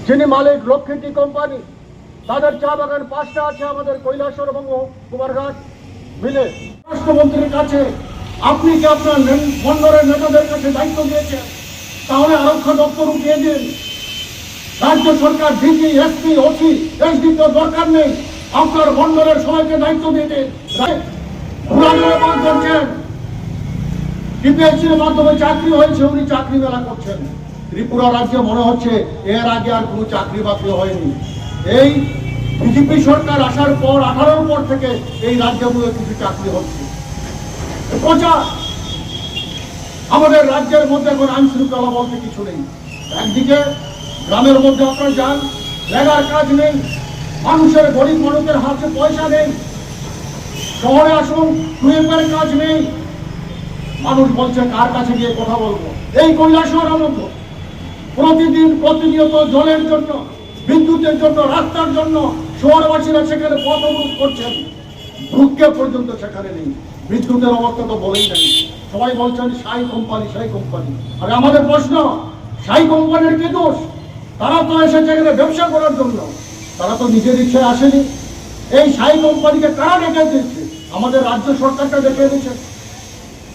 যিনি মালিক লক্ষ্মীটি কোম্পানি, তাদের চা বাগান 5টা আছে আমাদের কৈলাসহর এবং কুমারঘাট মিলে। রাষ্ট্রমন্ত্রীর কাছে আপনি কি আপনার বন্দরের নেতাদের কাছে দায়িত্ব দিয়েছেন, তাহলে আরক্ষা দপ্তর উঠিয়ে দিন। রাজ্য সরকার ডিজি, এসপি, ওসি, এসডি তো দরকার নেই, আপনার বন্দরের সবাইকে দায়িত্ব দিতে করছেন। ডিপিএসসির মাধ্যমে চাকরি হয়েছে, উনি চাকরি মেলা করছেন। ত্রিপুরা রাজ্যে মনে হচ্ছে এর আগে আর কোনো চাকরি বাকরি হয়নি। এই বিজেপি সরকার আসার পর 18 পর থেকে এই রাজ্যগুলো কিছু চাকরি হচ্ছে। প্রচার আমাদের রাজ্যের মধ্যে এখন আইন শৃঙ্খলা বলতে কিছু নেই। একদিকে গ্রামের মধ্যে আপনারা যান, লেগার কাজ নেই, মানুষের গরিব মানুষের হাতে পয়সা নেই। শহরে আসুন, টুয়েলভের কাজ নেই। মানুষ বলছে কার কাছে গিয়ে কথা বলবো। এই কৈলাসহরের মধ্যে প্রতিদিন প্রতিনিয়ত জলের জন্য, বিদ্যুতের জন্য, রাস্তার জন্য শহরবাসীরা সেখানে পথ অবরোধ করছেন। ভূজ্ঞে পর্যন্ত সেখানে নেই। বিদ্যুতের অবস্থা তো বলেই নেই। সবাই বলছেন সাই কোম্পানি, সাই কোম্পানি। আর আমাদের প্রশ্ন, সাই কোম্পানির কি দোষ? তারা তো এসেছে এখানে ব্যবসা করার জন্য, তারা তো নিজের ইচ্ছায় আসেনি। এই সাই কোম্পানিকে কারা ডেকে দিয়েছে? আমাদের রাজ্য সরকারটা ডেকে দিয়েছে।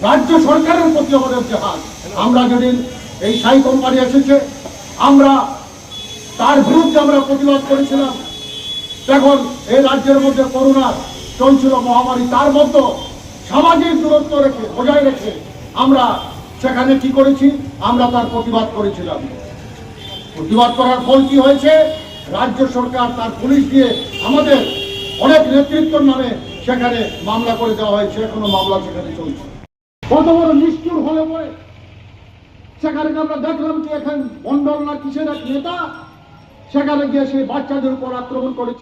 রাজ্য সরকারের প্রতি আমাদের যে হাত, আমরা যেদিন এই সাই কোম্পানি এসেছে আমরা তার বিরুদ্ধে আমরা প্রতিবাদ করেছিলাম। এখন এই রাজ্যের মধ্যে করোনা চলছিল মহামারী, তার মধ্যে সামাজিক দূরত্ব রেখে বজায় রেখে আমরা সেখানে কি করেছি, আমরা তার প্রতিবাদ করেছিলাম। প্রতিবাদ করার ফল কি হয়েছে? রাজ্য সরকার তার পুলিশ দিয়ে আমাদের অনেক নেতৃত্বর নামে সেখানে মামলা করে দেওয়া হয়েছে। এখনো মামলা সেখানে চলছে। কত বড় নিষ্ঠুর হলে পরে সেখানে আমরা দেখলাম যে এখন মন্ডল না কিসের এক নেতা সেখানে গিয়ে সেই বাচ্চাদের উপর আক্রমণ করেছে।